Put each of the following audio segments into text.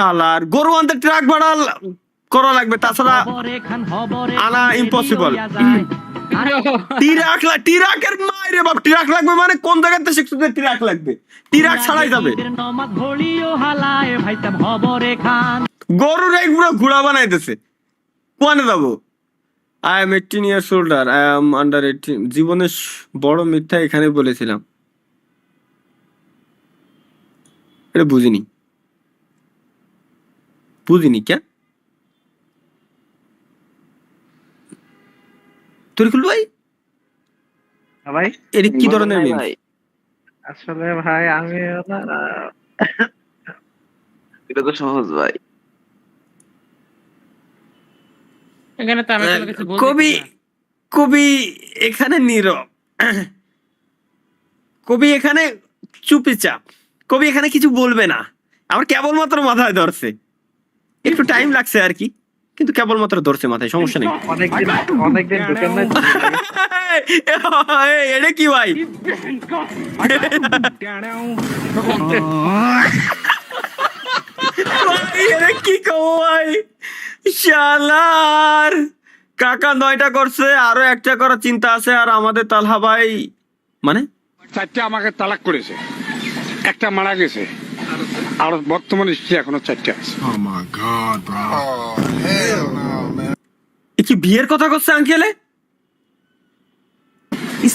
শালার গরু আনতে ট্রাক ভাড়া করা লাগবে, তাছাড়া আনা ইম্পসিবল। টিরাকের মায়ের বাপ, টিরাক লাগবে মানে কোন জায়গাতে শিখছো যে টিরাক লাগবে? টিরাক ছাড়াই যাবে। গরুর এই পুরো ঘোড়া বানাইতেছে, কোয়ানে যাবো? I am 18 years older, I am under 18। জীবনের বড় মিথ্যা এখানে বলেছিলাম, এটা বুঝিনি কে তরিকুল ভাই? ভাই এটা কি ধরনের মিম? আসলে ভাই আমি এটা তো সহজ ভাই। এখানে তো আমি কোনো কিছু বলতে কবি এখানে নীরব, কবি এখানে চুপিচাপ, কবি এখানে কিছু বলবে না। আমার কেবলমাত্র মাথায় ধরছে, একটু টাইম লাগছে আর কি, কিন্তু কেবলমাত্র ধরছে মাথায়, সমস্যা নেই। অনেকদিন ঢুকেন নাই। এটা কি ভাই? এটা কি কও ভাই? শালার কাকা 9টা করছে, আরো একটা করার চিন্তা আছে। আর আমাদের তালহা ভাই মানে 4টা আমাকে তালাক করেছে, একটা মারা গেছে, আর বর্তমানে স্ত্রী এখনো 4টা আছে। এ কি বিয়ের কথা করছে আঙ্কেলে?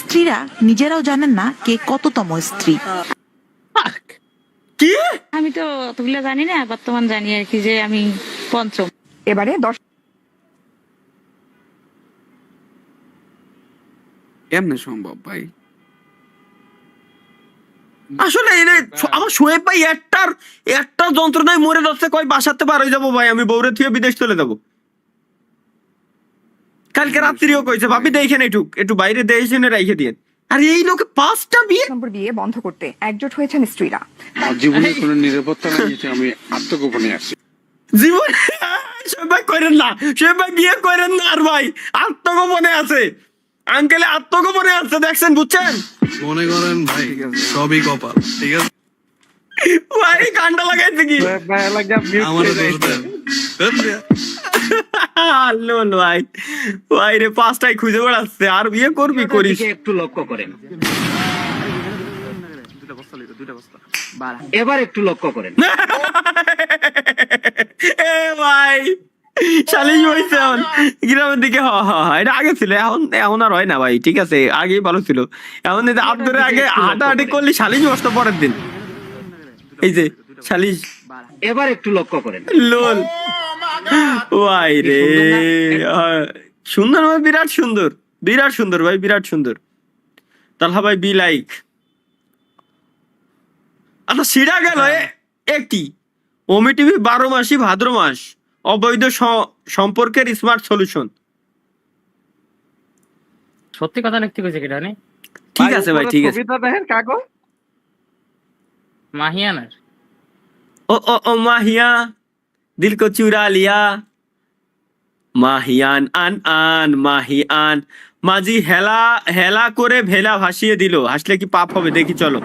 স্ত্রীরা নিজেরাও জানেন না কে কততম স্ত্রী। কি? আমি তো অতগুলো জানি না, বর্তমান জানি আর কি যে আমি 5ম। এবারে 10 কেমনে সম্ভব ভাই? আসলে আমার শোয়েব ভাই একটা যন্ত্রণায় মরে যাচ্ছে, কয় বাসাতে পার হয়ে যাবো ভাই, আমি বউরে থুয়ে বিদেশ চলে যাবো। কালকে রাত্রিও কইছে ভাবি দেখেন একটু বাইরে দেখে রেখে দিয়ে। আর এই লোকে 5টা নম্বর বিয়ে বন্ধ করতে একজোট হয়েছেন স্ত্রীরা। আমার জীবনে কোনো নিরাপত্তা নাই, আমি আত্মগোপনে আছি। জীবন শোয়েব ভাই করেন না, শোয়েব ভাই বিয়ে করেন না। আর ভাই আত্মগোপনে আছে, আঙ্কেলে আত্মগোপনে আছে, দেখছেন বুঝছেন? মনে করেন ভাই সবই কপাল, ঠিক আছে? ভাই কান্ডা লাগাইছে কি ভাই লাগা মিউট আমার করে দোষ দেন। লোল ভাই, ভাই রে 5টাই খুঁজে বেড়াচ্ছে। আর বিয়ে করবি করিস। একটু লক্ষ্য করেন, এবার একটু লক্ষ্য করেন। এ ভাই শালিশ হয়েছে এখন গ্রামের দিকে। এটা আগে ছিল, এখন আর হয় না ভাই, ঠিক আছে? আগেই ভালো ছিল। এখন আপনার আগে হাঁটাহাঁটি করলে শালিশ বসতো পরের দিন। এই যে শালিশ, এবার একটু লক্ষ্য করেন। লোল ভাই রে, সুন্দর ভাই, বিরাট সুন্দর ভাই, বিরাট সুন্দর। তাহলে ভাই বি লাইক। আচ্ছা সিডা গেল একটি ওমি টিভি 12 মাসই ভাদ্র মাস, অবৈধ সম্পর্কের স্মার্ট সলিউশন। সত্যি কথা লিখতে কইছে কিটা নে? ঠিক আছে ভাই, ঠিক আছে। কবিতা দেখেন কাগজ মাহিয়ানার ও মাহিয়া দিল কো চুরা লিয়া, মাহিয়ান আন মাহিয়ান। মাঝি হেলা করে ভেলা ভাসিয়ে দিল, হাসলে কি পাপ হবে? দেখি চলো।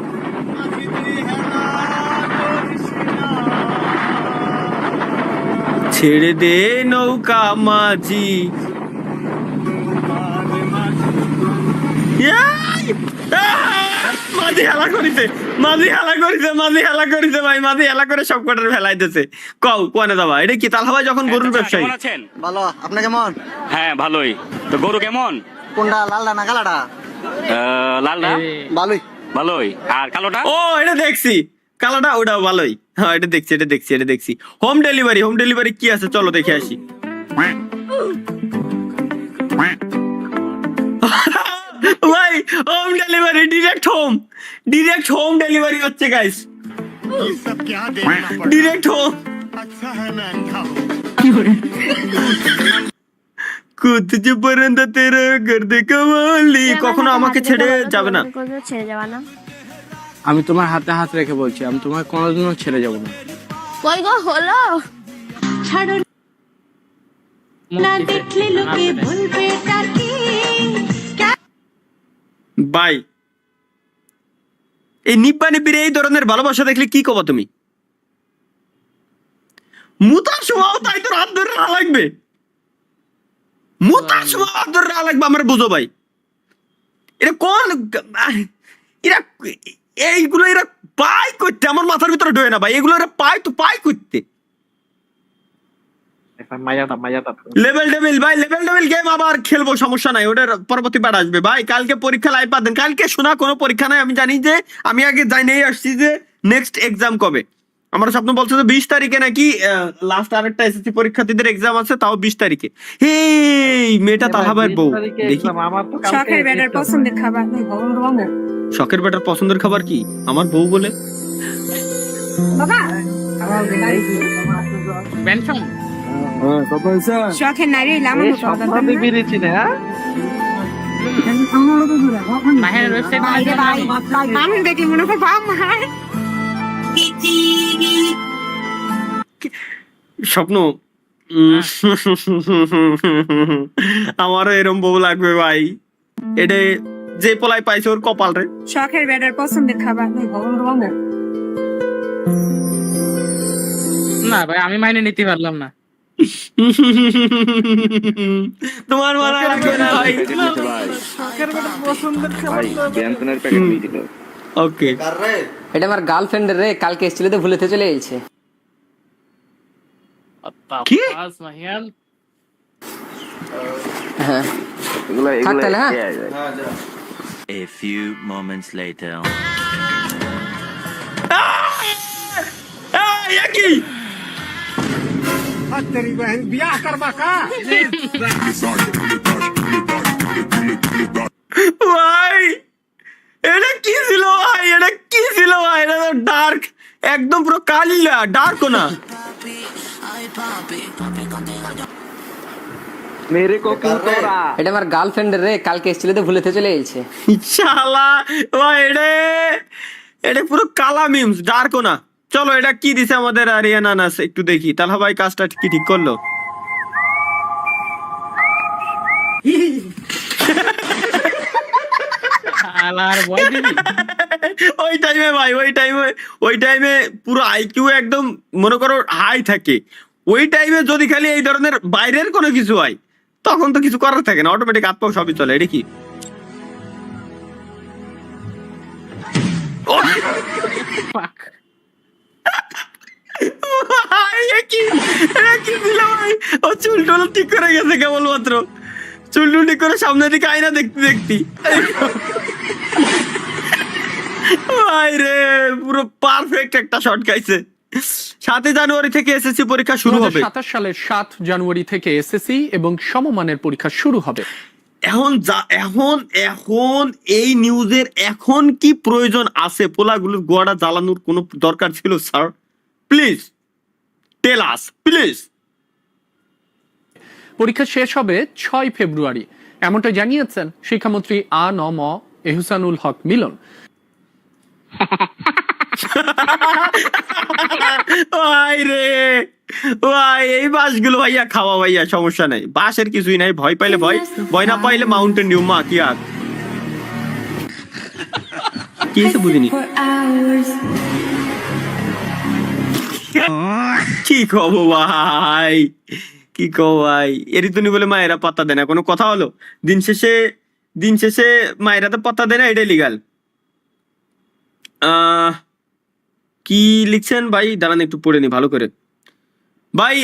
ছেড়ে দে নৌকা মাঝি, মাঝি হেলা করিছে ভাই, মাঝি হেলা করে সব কটার ফেলাইতেছে। কোয়ানে যাবা? এটা কি তালহা ভাই যখন গরুর ব্যবসায়ী? ভালো, আপনি কেমন? হ্যাঁ ভালোই। তো গরু কেমন? কোনটা, লালটা না কালাটা? লালটা ভালোই। ভালোই। আর কালোটা? ও এটা দেখছি, কালাটা ওটাও ভালোই। হ্যাঁ এটা দেখছি। হোম ডেলিভারি কি আছে চলো দেখে আসি। ভাই home delivery, direct home delivery হচ্ছে গাইস, ডিরেক্ট হোম। কুতুজে পরন্দ তেরা গর্দে কমালি, কখনো আমাকে ছেড়ে যাবে না। আমি তোমার হাতে হাত রেখে বলছি, আমি তোমার কোনোদিনও ছেড়ে যাব না। কই গো হলো? ছাড়ো না, দেখলে লোকে বলবে তাকে। ভাই এই নিব্বা নিব্বির এই ধরনের ভালোবাসা দেখলে কি কবা তুমি? মুতার সময় তাই তোর হাত ধরে রাখা লাগবে, মুতার সময় হাত ধরে রাখা লাগবে। আমার বুঝো ভাই, এটা কোন এরা এইগুলো এরা পায় করতে, আমার মাথার ভিতরে ঢোয়ে না ভাই, এগুলো এরা পায় তো পায় করতে। মায়াটা লেভেল টেবিল ভাই, লেভেল টেবিল গেম আবার খেলবো, সমস্যা নাই, ওটার পরবর্তী বার আসবে ভাই। কালকে পরীক্ষা লাইভ পাবেন, কালকে শোনা কোনো পরীক্ষা নাই। আমি জানি যে আমি আগে জানিয়ে আসছি যে নেক্সট এক্সাম কবে। আমার স্বপ্ন বলছে যে 20 তারিখে নাকি লাস্ট আরেকটা এসএসসি পরীক্ষার্থীদের এক্সাম আছে, তাও 20 তারিখে। এই মেয়েটা তাহা ভাই বউ দেখি, আমার তো শখের বেটার পছন্দের খাবার শখের বেটার পছন্দের খাবার কি আমার বউ বলে? বাবা পেনশন শখের নারী সপ্তাহে বেরিয়েছি না, হ্যাঁ? মাহের ওয়েবসাইট আমি দেখি মনে হয় আমার স্বপ্ন আমারও এরম বউ লাগবে ভাই। এটা যে পোলাই পাইছে ওর কপাল রে। শখের বেটার পছন্দের খাবার না ভাই, আমি মাইনে নিতে পারলাম না। তোমার মারা লাগবে না ভাই। ওকে, এটা আমার গার্লফ্রেন্ডের রে, কালকে এসেছিল তো ভুলেতে চলে গেছে। কি? মাহিয়াল হ্যাঁ থাক তাহলে, হ্যাঁ A few moments later. কি ভাই, এটা কি ছিল ভাই, এটা কি ছিল ভাই? এটা তো ডার্ক, একদম পুরো কালিলা, ডার্কও না। মেরে কোকুরা এটা আমার গার্লফ্রেন্ডের রে, কালকে এসেছিল তো ভুলেতে চলে গেছে। শালা ভাই, এটা পুরো কালা মিমস, ডার্কও না। চলো এটা কি দিছে আমাদের আরিয়ানা নাস, একটু দেখি। তাহলে ভাই কাজটা কি ঠিক করলো? আলার বয় দিবি ওই টাইমে ভাই, ওই টাইমে পুরো আইকিউ একদম মনে করো হাই থাকে। ওই টাইমে যদি খালি এই ধরনের বাইরের কোনো কিছু হয়, তখন তো কিছু করার থাকে না, অটোমেটিক আত্মা সবই চলে। এটা কি ফাক ভাই, এটা কি ছিল ভাই? ও চুল টুল ঠিক করে গেছে কেবলমাত্র, চুল টুল ঠিক করে সামনের দিকে আয়না দেখতে ভাই রে, পুরো পারফেক্ট একটা শট খাইছে। 7 জানুয়ারি থেকে এসএসসি পরীক্ষা শুরু হবে। 2027 সালের 7 জানুয়ারি থেকে এসএসসি এবং সমমানের পরীক্ষা শুরু হবে। এখন এই নিউজের এখন কি প্রয়োজন আছে? পোলাগুলোর গোয়াটা জ্বালানোর কোনো দরকার ছিল sir? Please tell us please. পরীক্ষা শেষ হবে 6 ফেব্রুয়ারি, এমনটা জানিয়েছেন শিক্ষামন্ত্রী আ.ন.ম এহসানুল হক মিলন। ভাই রে ভাই, এই বাসগুলো ভাইয়া খাওয়া ভাইয়া, সমস্যা নাই, বাসের কিছুই নাই। ভয় পাইলে ভয় না পাইলে মাউন্টেন ডিউ। মা কি আর কি হয়েছে বুঝিনি। কি কব ভাই, কি কব ভাই, এরই তো বলে মায়েরা পাত্তা দেয় না, কোনো কথা হলো? দিন শেষে মায়েরা তো পাত্তা দেয় না, এটাই লিগাল। কি লিখছেন ভাই? দাঁড়ান একটু পড়ে নি ভালো করে ভাই।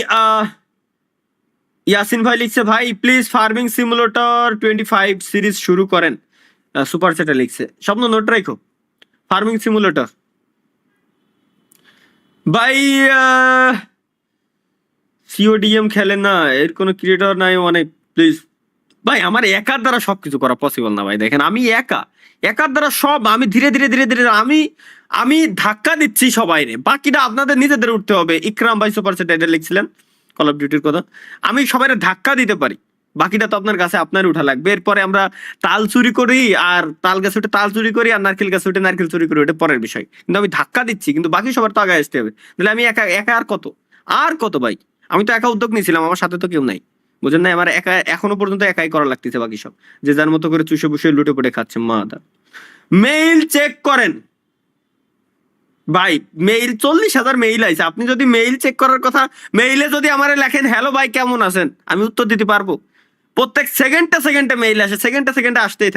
ইয়াসিন ভাই লিখছে, ভাই প্লিজ ফার্মিং সিমুলেটর 25 সিরিজ শুরু করেন। সুপার চ্যাটে লিখছে। স্বপ্ন নোট রাখো, ফার্মিং সিমুলেটর ভাই। সিওডিএম খেলে না, এর কোনো ক্রিয়েটর নাই অনেক, প্লিজ ভাই। আমার একার দ্বারা সবকিছু করা পসিবল না ভাই। দেখেন আমি একার দ্বারা সব, আমি ধীরে আমি ধাক্কা দিচ্ছি সবাই রে, বাকিটা আপনাদের নিজেদের উঠতে হবে। ইকরাম ভাই সুপার চ্যাটে এটা লিখছিলেন কল অফ ডিউটির কথা। আমি সবাই ধাক্কা দিতে পারি, বাকিটা তো আপনার কাছে আপনার উঠা লাগবে। এরপরে আমরা তাল চুরি করি, আর তাল গাছে উঠে তাল চুরি করি, আর নারকেল গাছে উঠে নারকেল চুরি করি, ওটা পরের বিষয়। কিন্তু আমি ধাক্কা দিচ্ছি, কিন্তু বাকি সবার তো আগে আসতে হবে। তাহলে আমি একা আর কত ভাই? আমি তো একা উদ্যোগ নিয়েছিলাম, আমার সাথে তো কেউ নাই, বুঝেন না? আমার এখনো পর্যন্ত একাই করা লাগতেছে, বাকি সব যে যার মতো করে চুষে বুষে লুটে পড়ে খাচ্ছে। মেইল চেক করেন, ভাই মেইল 40,000 মেইল আইছে, আপনি যদি মেইল চেক করার কথা, মেইলে যদি আমারে লেখেন হ্যালো ভাই কেমন আছেন, আমি উত্তর দিতে পারবো? প্রত্যেক সেকেন্ডে মেইল আসে, সেকেন্ডে আসতেই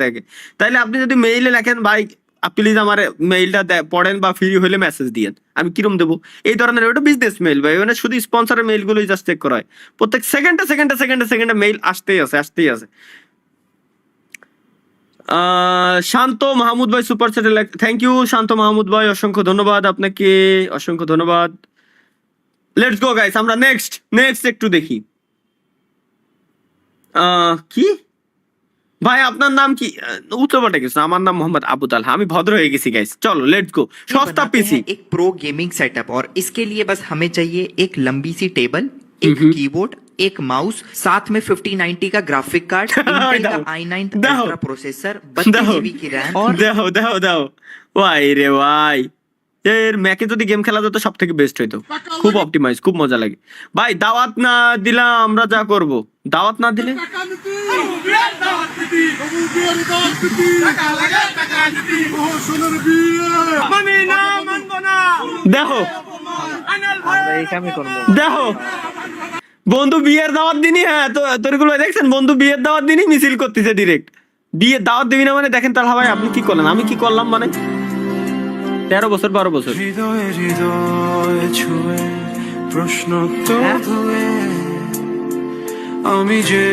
থাকে। তাইলে আপনি যদি মেইলে লেখেন ভাই প্লিজ আমার মেইলটা পড়েন বা ফ্রি হলে মেসেজ দিয়েন, আমি কিরম দেবো? এই ধরনের ওটা বিজনেস মেইল ভাই, মানে শুধু স্পন্সরের মেইল গুলোই জাস্ট চেক করা হয়। প্রত্যেক সেকেন্ডে মেইল আসতেই আছে। শান্ত মাহমুদ ভাই সুপার চ্যাটে, থ্যাংক ইউ শান্ত মাহমুদ ভাই, অসংখ্য ধন্যবাদ আপনাকে, অসংখ্য ধন্যবাদ। লেটস গো গাইস, আমরা নেক্সট একটু দেখি। কি ভাই আপনার নাম কি? উত্তরপাটে কিছু, আমার নাম মোহাম্মদ আবু তালহা, আমি ভদ্র হয়ে গেছি গাইস। চলো লেটস গো। সস্তা পিসি, एक प्रो गेमिंग सेटअप और इसके लिए बस हमें चाहिए एक लंबी सी टेबल, एक कीबोर्ड, एक माउस, साथ में 5090 का ग्राफिक कार्ड, इंटेल का i9 अल्ट्रा प्रोसेसर, 32 GB की रैम और দাও ভাই রে ভাই, এর ম্যাকে যদি গেম খেলা যেত সব থেকে বেস্ট হইতো, খুব অপটিমাইজ, খুব মজা লাগে ভাই। দাওয়াত না দিলাম আমরা যা করব, দাওয়াত না দিলে দেখো এই কামই করবো। দেখো বন্ধু বিয়ের দাওয়াত দিনই, হ্যাঁ তো তোরগুলো দেখছেন, বন্ধু বিয়ের দাওয়াত দিনই মিছিল করতেছে ডিরেক্ট। বিয়ের দাওয়াত দিবি না মানে দেখেন তাহলে ভাই আপনি কি করলেন, আমি কি করলাম, মানে 13 বছর 12 বছর। প্রশ্ন তো আমি যে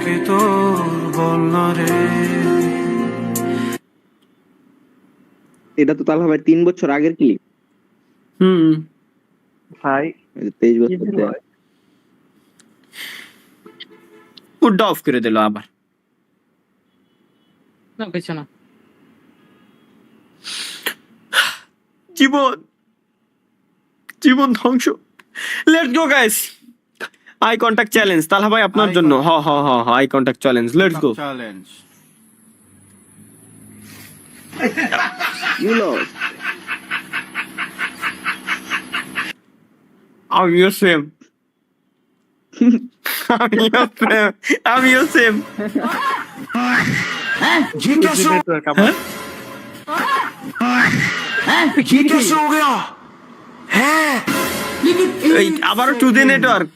কে তোর বলনা রে। এটা তো তাহলে ভাই 3 বছর আগের ক্লিপ ভাই, 23 বছর মুডটা অফ করে দিল আবার। না কিছু না। জীবন ধ্বংস। Let's go guys, eye contact challenge তাহলে ভাই আপনার জন্য। হ eye contact challenge, let's go. Challenge you lose. আমিও সেম। আবারও টু দি নেটওয়ার্ক।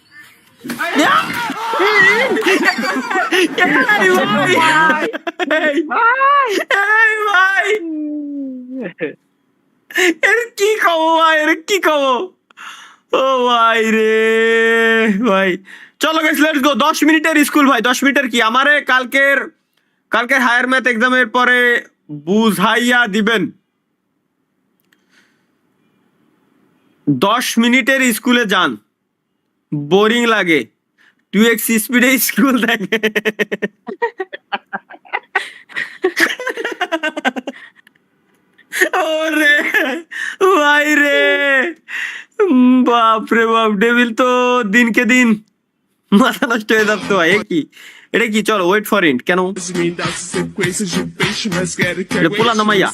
এর কি কবো ভাই, ও ভাই রে ভাই। চলো গাইস লেটস গো। 10 মিনিটের স্কুল ভাই, 10 মিনিটের কি আমারে কালকের হায়ার ম্যাথ এক্সামের পরে বুঝাইয়া দিবেন। 10 মিনিটের স্কুলে যান, বোরিং লাগে, 2x স্পিডে স্কুল থাকে। ওরে ভাই রে, বাপ রে বাপ, ডেভিল তো দিনকে দিন মাথা নষ্ট হয়ে যাচ্ছে ভাই। এটা কি চলো ওয়েট ফর ইট, কেন পোলা নামাইয়া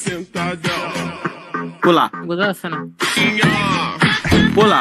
পোলা বোঝা যাচ্ছে না। পোলা